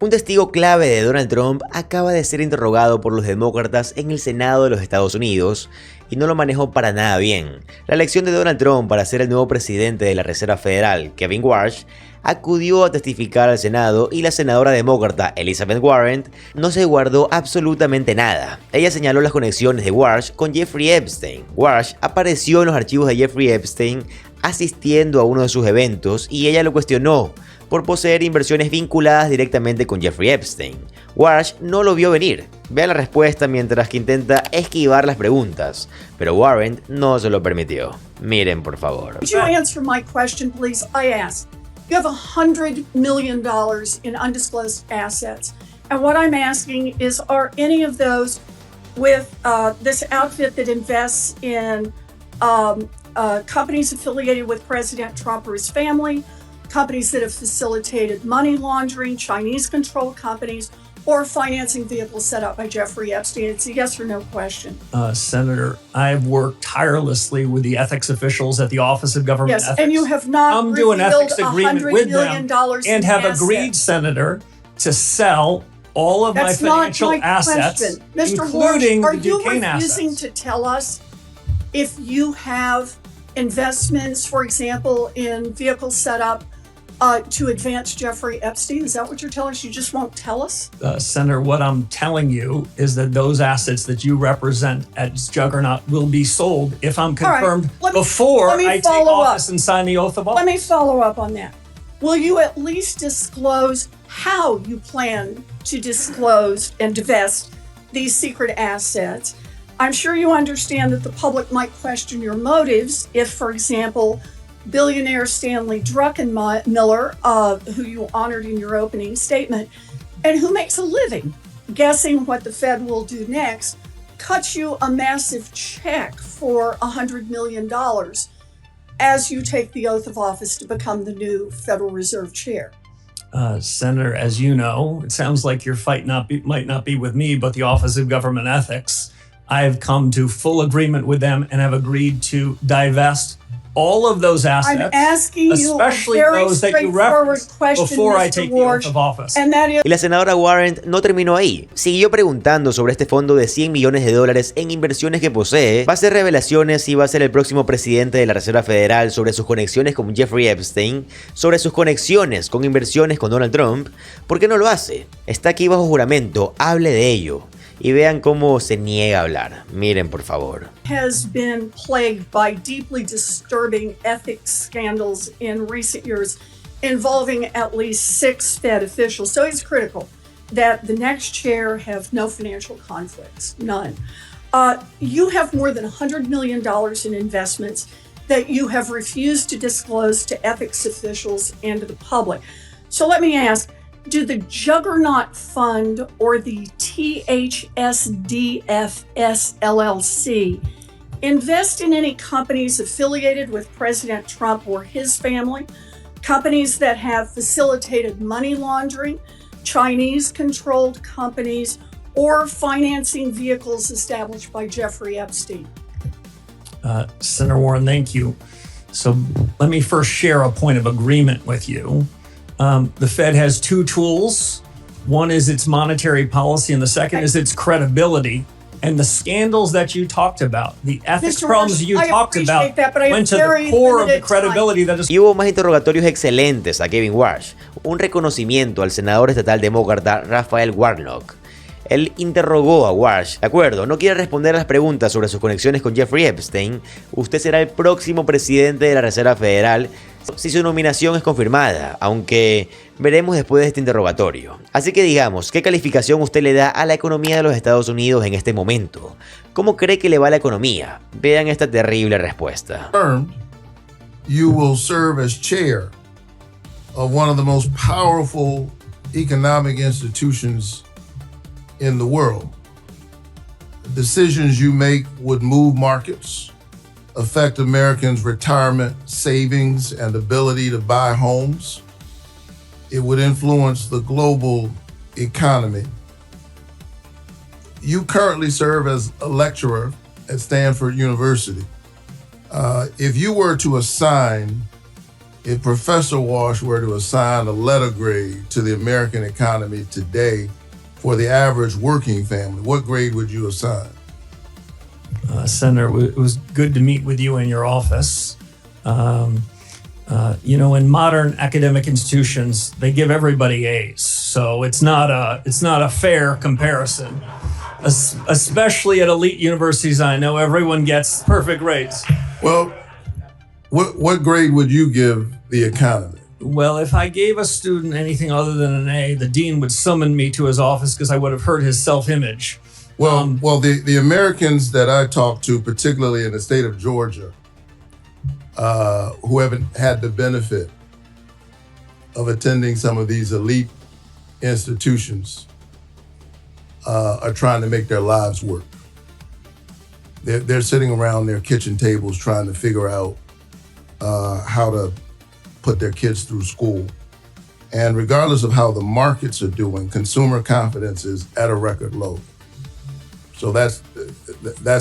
Un testigo clave de Donald Trump acaba de ser interrogado por los demócratas en el Senado de los Estados Unidos y no lo manejó para nada bien. La elección de Donald Trump para ser el nuevo presidente de la Reserva Federal, Kevin Warsh, acudió a testificar al Senado y la senadora demócrata Elizabeth Warren no se guardó absolutamente nada. Ella señaló las conexiones de Warsh con Jeffrey Epstein. Warsh apareció en los archivos de Jeffrey Epstein asistiendo a uno de sus eventos y ella lo cuestionó por poseer inversiones vinculadas directamente con Jeffrey Epstein. Warsh no lo vio venir. Vean la respuesta mientras que intenta esquivar las preguntas, pero Warren no se lo permitió. Miren, por favor. Could you answer my question, please? I asked. You have $100 million in undisclosed assets. And what I'm asking is, are any of those with this outfit that invests in companies affiliated with President Trump or his family, companies that have facilitated money laundering, Chinese-controlled companies, or financing vehicles set up by Jeffrey Epstein? It's a yes or no question. Senator, I've worked tirelessly with the ethics officials at the Office of Government Ethics. And you have not come to an ethics agreement $100 with million them and have agreed, Senator, to sell all of my financial assets, including the Duquesne assets. Are you refusing to tell us if you have investments, for example, in vehicles set up to advance Jeffrey Epstein? Is that what you're telling us? You just won't tell us? Senator, what I'm telling you is that those assets that you represent as Juggernaut will be sold if I'm confirmed before I take office and sign the oath of office. Let me follow up on that. Will you at least disclose how you plan to disclose and divest these secret assets? I'm sure you understand that the public might question your motives if, for example, billionaire Stanley Druckenmiller, who you honored in your opening statement, and who makes a living guessing what the Fed will do next, cuts you a massive check for $100 million as you take the oath of office to become the new Federal Reserve Chair. Senator, as you know, it sounds like your fight might not be with me, but the Office of Government Ethics. I have come to full agreement with them and have agreed to divest all of those assets, I'm asking you especially a very those that you referenced before I take the oath of office. Y la senadora Warren no terminó ahí. Siguió preguntando sobre este fondo de $100 millones en inversiones que posee. Va a hacer revelaciones si va a ser el próximo presidente de la Reserva Federal, sobre sus conexiones con Jeffrey Epstein, sobre sus conexiones con inversiones con Donald Trump. ¿Por qué no lo hace? Está aquí bajo juramento. Hable de ello. Y vean cómo se niega a hablar. Miren, por favor. Has been plagued by deeply disturbing ethics scandals in recent years involving at least 6 Fed officials. So it's critical that the next chair have no financial conflicts, none. You have more than $100 million in investments that you have refused to disclose to ethics officials and to the public. So let me ask, do the Juggernaut Fund or the THSDFS LLC invest in any companies affiliated with President Trump or his family, companies that have facilitated money laundering, Chinese-controlled companies, or financing vehicles established by Jeffrey Epstein? Senator Warren, thank you. So let me first share a point of agreement with you. The Fed has 2 tools. One is its monetary policy, and the second is its credibility. And the scandals that you talked about, the ethics problems you talked about, went to the core of the credibility that is. Y hubo más interrogatorios excelentes a Kevin Warsh, un reconocimiento al senador estatal demócrata Raphael Warnock. Él interrogó a Warsh. De acuerdo, no quiere responder a las preguntas sobre sus conexiones con Jeffrey Epstein. Usted será el próximo presidente de la Reserva Federal si su nominación es confirmada, aunque veremos después de este interrogatorio. Así que digamos, ¿qué calificación usted le da a la economía de los Estados Unidos en este momento? ¿Cómo cree que le va a la economía? Vean esta terrible respuesta. You will serve as chair of one of the most powerful economic institutions in the world. The decisions you make would move markets, affect Americans' retirement savings and ability to buy homes. It would influence the global economy. You currently serve as a lecturer at Stanford University. If you were to assign if Professor Walsh were to assign a letter grade to the American economy today for the average working family, what grade would you assign? Senator, it was good to meet with you in your office. In modern academic institutions, they give everybody A's, so it's not a fair comparison. Especially at elite universities, I know everyone gets perfect grades. Well, what grade would you give the economy? Well, if I gave a student anything other than an A, the dean would summon me to his office because I would have hurt his self-image. Well, the Americans that I talk to, particularly in the state of Georgia, who haven't had the benefit of attending some of these elite institutions, are trying to make their lives work. They're sitting around their kitchen tables trying to figure out how to put their kids through school. And regardless of how the markets are doing, consumer confidence is at a record low. So that's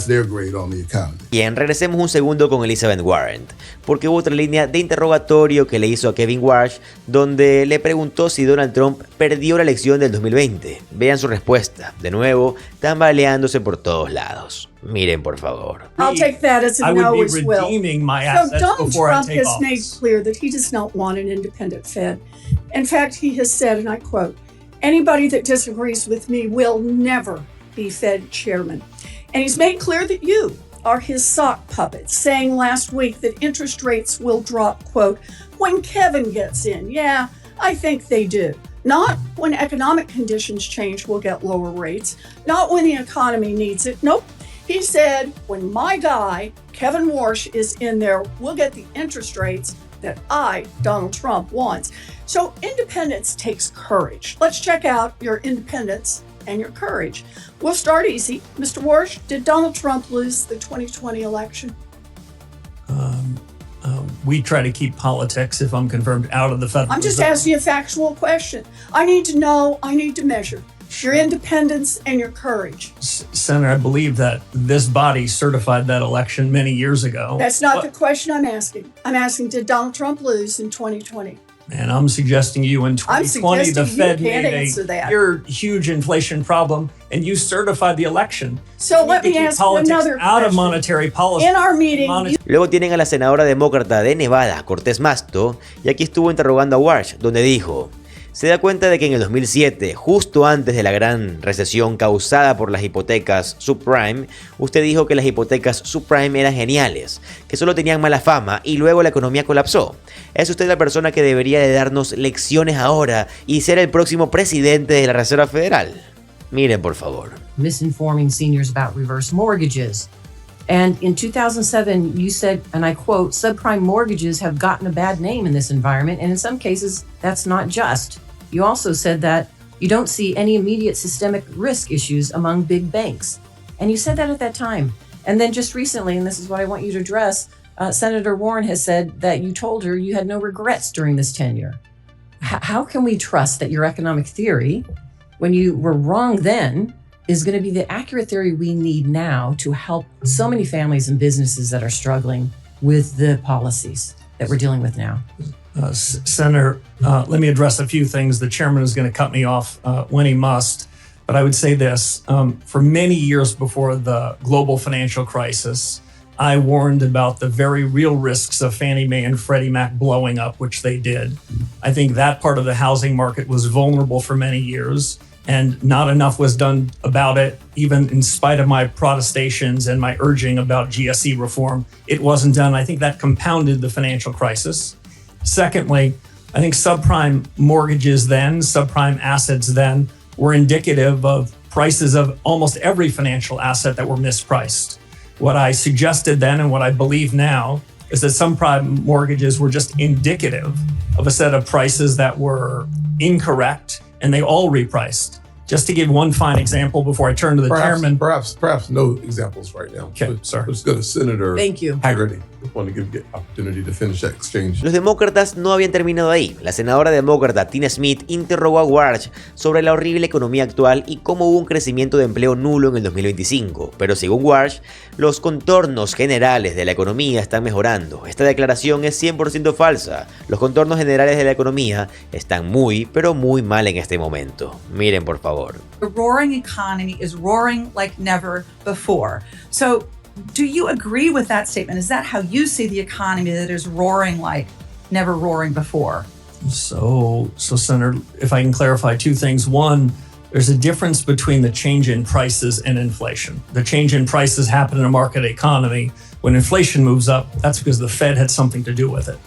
their grade on the economy. Bien, regresemos un segundo con Elizabeth Warren, porque hubo otra línea de interrogatorio que le hizo a Kevin Warsh, donde le preguntó si Donald Trump perdió la elección del 2020. Vean su respuesta, de nuevo, tambaleándose por todos lados. Miren, por favor. I'll take that as a I no would as be well. redeeming my So assets Donald before Trump I take has made office. clear that he does not want an independent Fed. In fact, he has said, and I quote, "Anybody that disagrees with me will never be Fed chairman." And he's made clear that you are his sock puppets, saying last week that interest rates will drop, quote, "when Kevin gets in." Yeah, I think they do. Not when economic conditions change, we'll get lower rates. Not when the economy needs it. Nope. He said, when my guy, Kevin Warsh, is in there, we'll get the interest rates that I, Donald Trump, wants. So independence takes courage. Let's check out your independence and your courage. We'll start easy. Mr. Warsh, did Donald Trump lose the 2020 election? We try to keep politics, if I'm confirmed, out of the federal. I'm just Reserve. asking you a factual question. I need to know, I need to measure your independence and your courage. Senator, I believe that this body certified that election many years ago. That's not the question I'm asking. I'm asking, did Donald Trump lose in 2020? And I'm suggesting you in I'm 2020, the suggesting you Fed can't made answer that. a huge inflation problem, and you certified the election. So You let need to me keep ask you politics another out of question. monetary policy. In our meeting, you Luego tienen a la senadora demócrata de Nevada, Cortés Masto, y aquí estuvo interrogando a Warsh, donde dijo: se da cuenta de que en el 2007, justo antes de la gran recesión causada por las hipotecas subprime, usted dijo que las hipotecas subprime eran geniales, que solo tenían mala fama y luego la economía colapsó. ¿Es usted la persona que debería de darnos lecciones ahora y ser el próximo presidente de la Reserva Federal? Miren, por favor. Misinforming seniors about reverse mortgages. And in 2007, you said, and I quote, "subprime mortgages have gotten a bad name in this environment, and in some cases, that's not just." You also said that you don't see any immediate systemic risk issues among big banks. And you said that at that time. And then just recently, and this is what I want you to address, Senator Warren has said that you told her you had no regrets during this tenure. How can we trust that your economic theory, when you were wrong then, is going to be the accurate theory we need now to help so many families and businesses that are struggling with the policies that we're dealing with now? Senator, let me address a few things. The chairman is going to cut me off when he must. But I would say this, for many years before the global financial crisis, I warned about the very real risks of Fannie Mae and Freddie Mac blowing up, which they did. I think that part of the housing market was vulnerable for many years, and not enough was done about it, even in spite of my protestations and my urging about GSE reform. It wasn't done. I think that compounded the financial crisis. Secondly, I think subprime mortgages then, subprime assets then, were indicative of prices of almost every financial asset that were mispriced. What I suggested then and what I believe now is that subprime mortgages were just indicative of a set of prices that were incorrect, and they all repriced. Just to give one fine example before I turn to the chairman. Perhaps no examples right now. Okay, sorry. Let's go to Senator Thank you. Haggerty. I want to give you the opportunity to finish that exchange. Los demócratas no habían terminado ahí. La senadora demócrata Tina Smith interrogó a Warsh sobre la horrible economía actual y cómo hubo un crecimiento de empleo nulo en el 2025. Pero según Warsh, los contornos generales de la economía están mejorando. Esta declaración es 100% falsa. Los contornos generales de la economía están muy, pero muy mal en este momento. Miren por favor. The roaring economy is roaring like never before. So, do you agree with that statement? Is that how you see the economy, that is roaring like never roaring before? So Senator, if I can clarify two things. One, there's a difference between the change in prices and inflation. The change in prices happen in a market economy. When inflation moves up, that's because the Fed had something to do with it.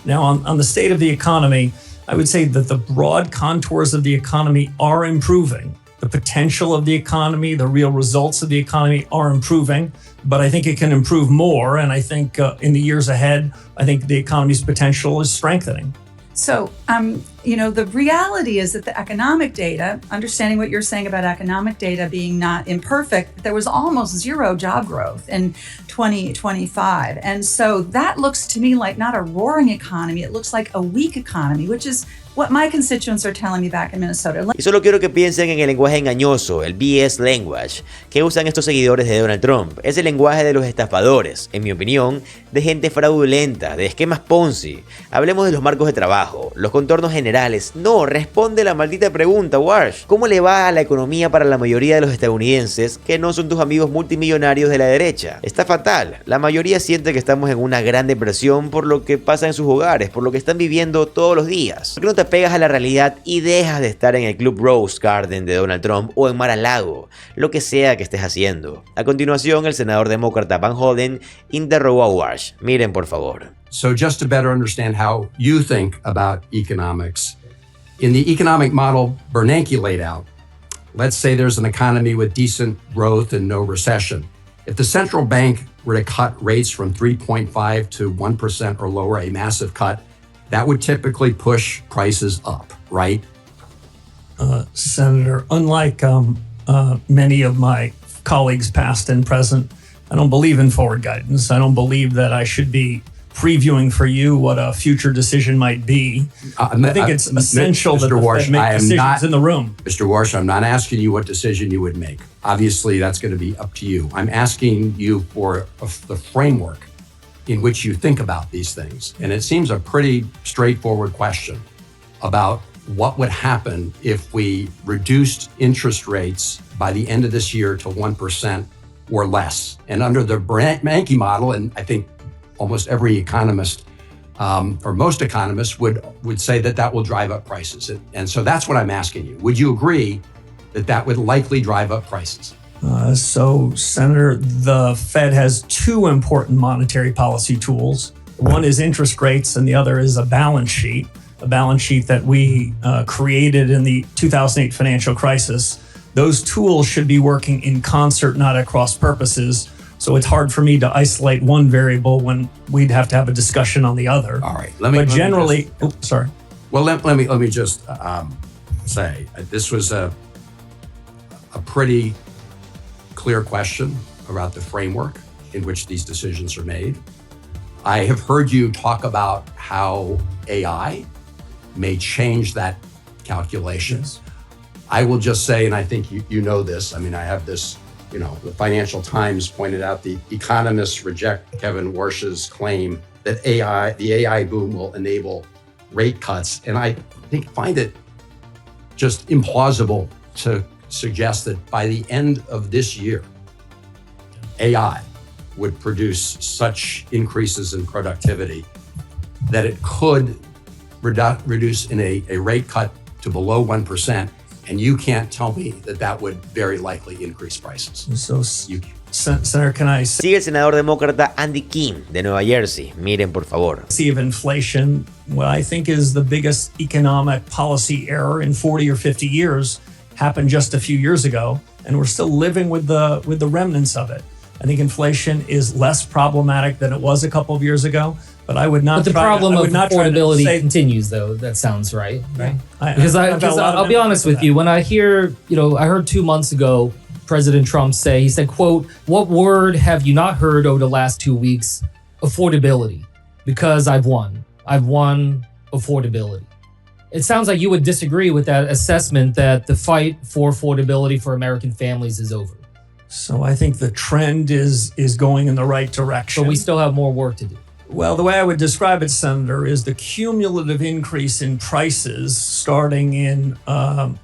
Now, on the state of the economy, I would say that the broad contours of the economy are improving. The potential of the economy, the real results of the economy are improving, but I think it can improve more. And I think in the years ahead, I think the economy's potential is strengthening. So, the reality is that the economic data, understanding what you're saying about economic data being not imperfect, there was almost zero job growth in 2025. And so that looks to me like not a roaring economy. It looks like a weak economy, which is what my constituents are telling me back in Minnesota. Y solo quiero que piensen en el lenguaje engañoso, el BS language, que usan estos seguidores de Donald Trump. Es el lenguaje de los estafadores, en mi opinión, de gente fraudulenta, de esquemas Ponzi. Hablemos de los marcos de trabajo, los contornos generales. No, responde la maldita pregunta, Warsh. ¿Cómo le va a la economía para la mayoría de los estadounidenses que no son tus amigos multimillonarios de la derecha? Está fatal. La mayoría siente que estamos en una gran depresión por lo que pasa en sus hogares, por lo que están viviendo todos los días. ¿Por qué no te pegas a la realidad y dejas de estar en el Club Rose Garden de Donald Trump o en Mar-a-Lago, lo que sea que estés haciendo? A continuación, el senador demócrata Van Hollen interrogó a Warsh. Miren por favor. So just to better understand how you think about economics, in the economic model Bernanke laid out, let's say there's an economy with decent growth and no recession. If the central bank were to cut rates from 3.5 to 1% or lower, a massive cut, that would typically push prices up, right? Senator, unlike many of my colleagues, past and present, I don't believe in forward guidance. I don't believe that I should be previewing for you what a future decision might be. I think it's essential that the Warsh, Fed make decisions in the room. Mr. Warsh, I'm not asking you what decision you would make. Obviously, that's going to be up to you. I'm asking you for the framework in which you think about these things. And it seems a pretty straightforward question about what would happen if we reduced interest rates by the end of this year to 1% or less. And under the Bernanke model, and I think almost every economist or most economists would say that that will drive up prices. And so that's what I'm asking you. Would you agree that that would likely drive up prices? So, Senator, the Fed has two important monetary policy tools. One is interest rates, and the other is a balance sheet that we created in the 2008 financial crisis. Those tools should be working in concert, not at cross purposes. So it's hard for me to isolate one variable when we'd have to have a discussion on the other. All right. But generally, sorry. Well, let me just say this was a pretty clear question about the framework in which these decisions are made. I have heard you talk about how AI may change that calculation. Yes. I will just say, and I think you know this, I mean, I have this, the Financial Times pointed out the economists reject Kevin Warsh's claim that the AI boom will enable rate cuts. And I find it just implausible to suggest that by the end of this year, AI would produce such increases in productivity that it could reduce in a rate cut to below 1%. And you can't tell me that that would very likely increase prices. So, Senator, can I Sigue el senador demócrata Andy King de Nueva Jersey. Miren por favor. see of inflation, what I think is the biggest economic policy error in 40 or 50 years happened just a few years ago, and we're still living with the remnants of it. I think inflation is less problematic than it was a couple of years ago. But I would not. But the try problem to, I of would not try to affordability say, continues, though. That sounds right. Yeah. Because I've got a lot of I'll be honest with empathy you. When I hear, I heard 2 months ago President Trump say, he said, quote, "What word have you not heard over the last 2 weeks? Affordability. Because I've won. I've won affordability." It sounds like you would disagree with that assessment that the fight for affordability for American families is over. So I think the trend is going in the right direction. But we still have more work to do. Well, the way I would describe it, Senator, is the cumulative increase in prices starting in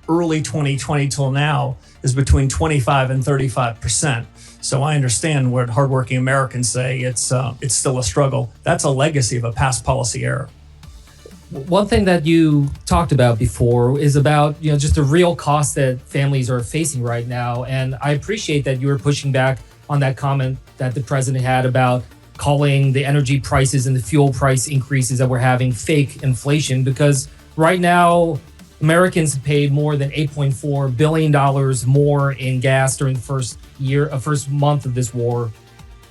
early 2020 till now is between 25 and 35%. So I understand what hardworking Americans say. It's still a struggle. That's a legacy of a past policy error. One thing that you talked about before is about, just the real cost that families are facing right now. And I appreciate that you were pushing back on that comment that the president had about calling the energy prices and the fuel price increases that we're having fake inflation, because right now Americans have paid more than $8.4 billion more in gas during the first month of this war.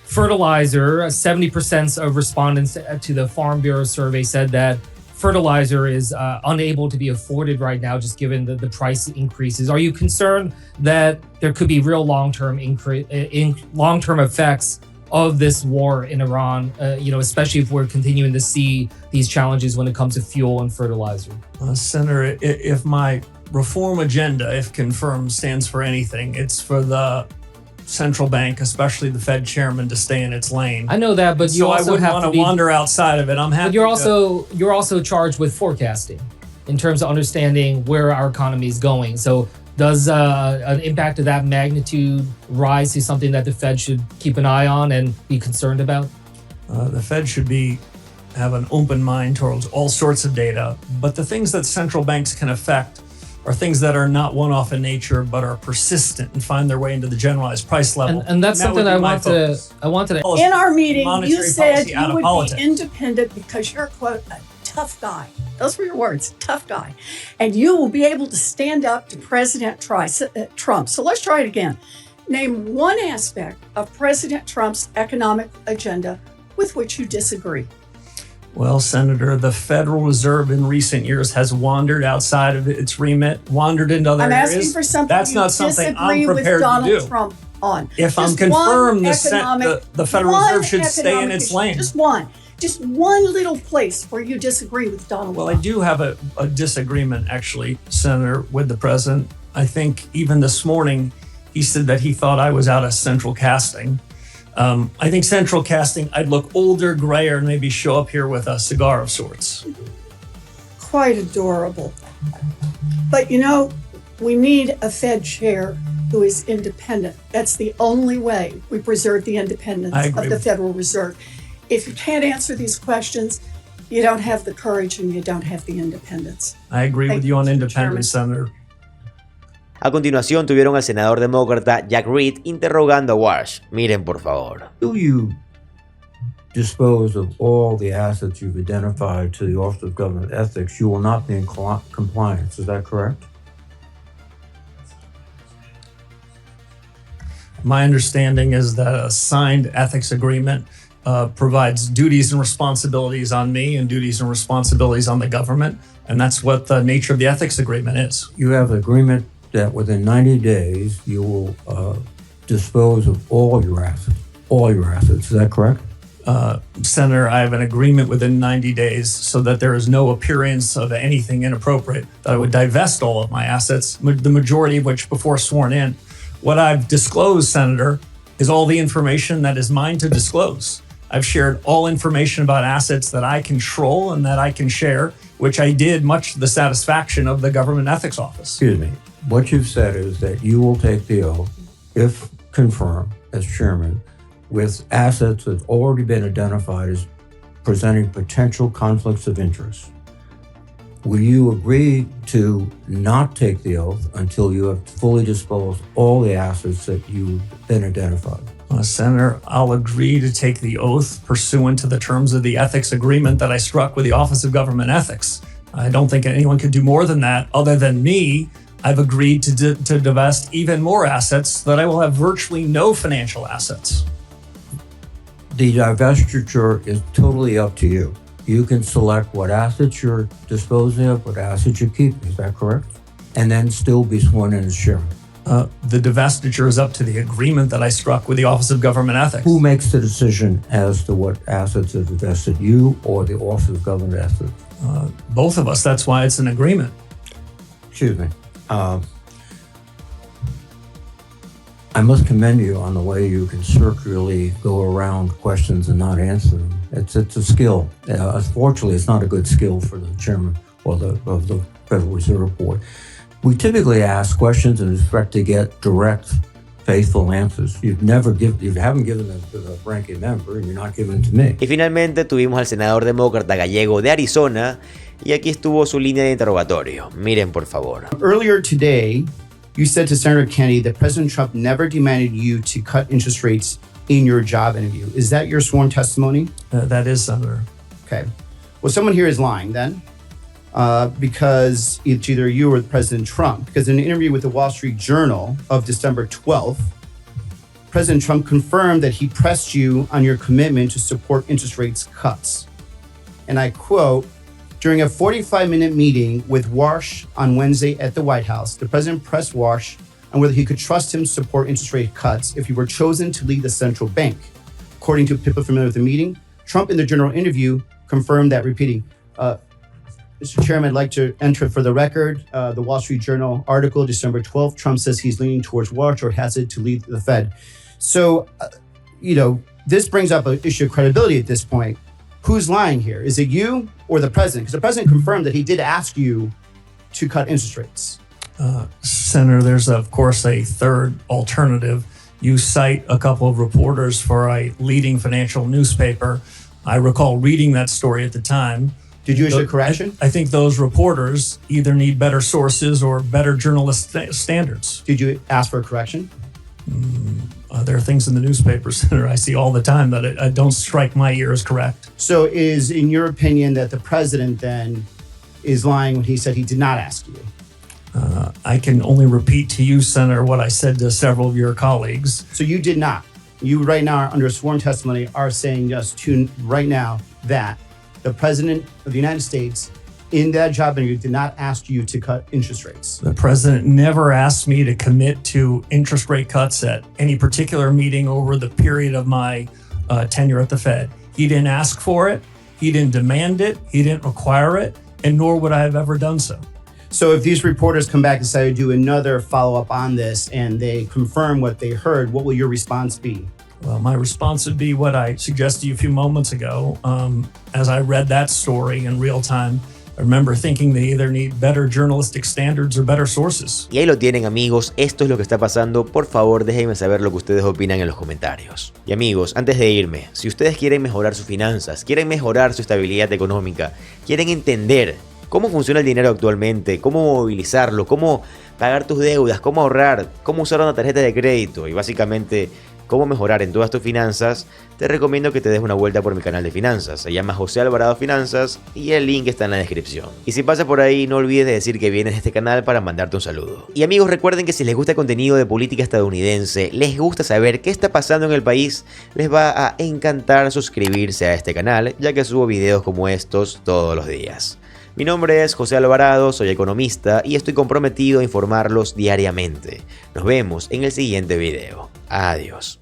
Fertilizer, 70% of respondents to the Farm Bureau survey said that fertilizer is unable to be afforded right now, just given the price increases. Are you concerned that there could be real long-term effects of this war in Iran, especially if we're continuing to see these challenges when it comes to fuel and fertilizer? Senator, if my reform agenda, if confirmed, stands for anything, it's for the central bank, especially the Fed chairman, to stay in its lane. I know that, but you I also wouldn't have want to to wander outside of it. I'm happy. But you're also charged with forecasting in terms of understanding where our economy is going. So does an impact of that magnitude rise to something that the Fed should keep an eye on and be concerned about? The Fed should have an open mind towards all sorts of data, but the things that central banks can affect are things that are not one-off in nature, but are persistent and find their way into the generalized price level. And that's something I wanted to. In our meeting, you Monetary said policy out you of would politics. be independent because you're, quote, a tough guy. Those were your words, tough guy. And you will be able to stand up to President Trump. So let's try it again. Name one aspect of President Trump's economic agenda with which you disagree. Well, Senator, the Federal Reserve in recent years has wandered outside of its remit, wandered into other I'm areas. asking for something That's you not something disagree I'm with prepared to Donald do. Trump on. If I'm Just confirmed, one the Federal Reserve should stay in economic its issue. lane. Just one little place where you disagree with Donald Well, I Trump. do have a disagreement, actually, Senator, with the president. I think even this morning, he said that he thought I was out of central casting. I think central casting, I'd look older, grayer, and maybe show up here with a cigar of sorts. Quite adorable. But we need a Fed chair who is independent. That's the only way we preserve the independence of the Federal Reserve. If you can't answer these questions, you don't have the courage and you don't have the independence. I agree with you on Mr. independence, Senator. A continuación tuvieron al senador demócrata Jack Reed interrogando a Walsh. Miren por favor. Do you dispose of all the assets you've identified to the Office of Government Ethics, you will not be in compliance. Is that correct? My understanding is that a signed ethics agreement provides duties and responsibilities on me and duties and responsibilities on the government. And that's what the nature of the ethics agreement is. You have an agreement that within 90 days, you will dispose of all your assets. Is that correct? Senator, I have an agreement within 90 days so that there is no appearance of anything inappropriate, that I would divest all of my assets, the majority of which before sworn in. What I've disclosed, Senator, is all the information that is mine to disclose. I've shared all information about assets that I control and that I can share, which I did much to the satisfaction of the Government Ethics Office. Excuse me. What you've said is that you will take the oath, if confirmed as chairman, with assets that have already been identified as presenting potential conflicts of interest. Will you agree to not take the oath until you have fully disposed all the assets that you've been identified? Senator, I'll agree to take the oath pursuant to the terms of the ethics agreement that I struck with the Office of Government Ethics. I don't think anyone could do more than that other than me. I've agreed to divest even more assets so that I will have virtually no financial assets. The divestiture is totally up to you. You can select what assets you're disposing of, what assets you keep. Is that correct? And then still be sworn in as chairman. The divestiture is up to the agreement that I struck with the Office of Government Ethics. Who makes the decision as to what assets are divested, you or the Office of Government Ethics? Both of us. That's why it's an agreement. Excuse me. I must commend you on the way you can circularly go around questions and not answer them. It's a skill. Unfortunately, it's not a good skill for the chairman of the Federal Reserve Board. We typically ask questions and expect to get direct, faithful answers. You haven't given them to the ranking member, and you're not giving them to me. Y finalmente tuvimos al senador demócrata gallego de Arizona, y aquí estuvo su línea de interrogatorio. Miren por favor. Earlier today, you said to Senator Kennedy that President Trump never demanded you to cut interest rates in your job interview. Is that your sworn testimony? That is, Senator. Okay. Well, someone here is lying then, because it's either you or President Trump. Because in an interview with the Wall Street Journal of December 12th, President Trump confirmed that he pressed you on your commitment to support interest rates cuts. And I quote, during a 45-minute meeting with Warsh on Wednesday at the White House, the president pressed Warsh on whether he could trust him to support interest rate cuts if he were chosen to lead the central bank. According to people familiar with the meeting, Trump in the general interview confirmed that, repeating, Mr. Chairman, I'd like to enter for the record the Wall Street Journal article, December 12th. Trump says he's leaning towards Warsh or has it to lead the Fed. So, this brings up an issue of credibility at this point. Who's lying here? Is it you or the president? Because the president confirmed that he did ask you to cut interest rates. Senator, there's of course a third alternative. You cite a couple of reporters for a leading financial newspaper. I recall reading that story at the time. Did you issue a correction? I think those reporters either need better sources or better journalist standards. Did you ask for a correction? There are things in the newspaper, Senator, I see all the time that don't strike my ear as correct. So is, in your opinion, that the president then is lying when he said he did not ask you? I can only repeat to you, Senator, what I said to several of your colleagues. So you did not. You right now, under sworn testimony, are saying just to right now that the president of the United States in that job interview did not ask you to cut interest rates. The president never asked me to commit to interest rate cuts at any particular meeting over the period of my tenure at the Fed. He didn't ask for it. He didn't demand it. He didn't require it. And nor would I have ever done so. So if these reporters come back and say, do another follow-up on this and they confirm what they heard, what will your response be? Well, my response would be what I suggested to you a few moments ago. As I read that story in real time, I remember thinking they either need better journalistic standards or better sources. Y ahí lo tienen, amigos, esto es lo que está pasando. Por favor, déjenme saber lo que ustedes opinan en los comentarios. Y amigos, antes de irme, si ustedes quieren mejorar sus finanzas, quieren mejorar su estabilidad económica, quieren entender cómo funciona el dinero actualmente, cómo movilizarlo, cómo pagar tus deudas, cómo ahorrar, cómo usar una tarjeta de crédito y básicamente cómo mejorar en todas tus finanzas, te recomiendo que te des una vuelta por mi canal de finanzas. Se llama José Alvarado Finanzas y el link está en la descripción. Y si pasas por ahí, no olvides de decir que vienes de este canal para mandarte un saludo. Y amigos, recuerden que si les gusta el contenido de política estadounidense, les gusta saber qué está pasando en el país, les va a encantar suscribirse a este canal, ya que subo videos como estos todos los días. Mi nombre es José Alvarado, soy economista y estoy comprometido a informarlos diariamente. Nos vemos en el siguiente video. Adiós.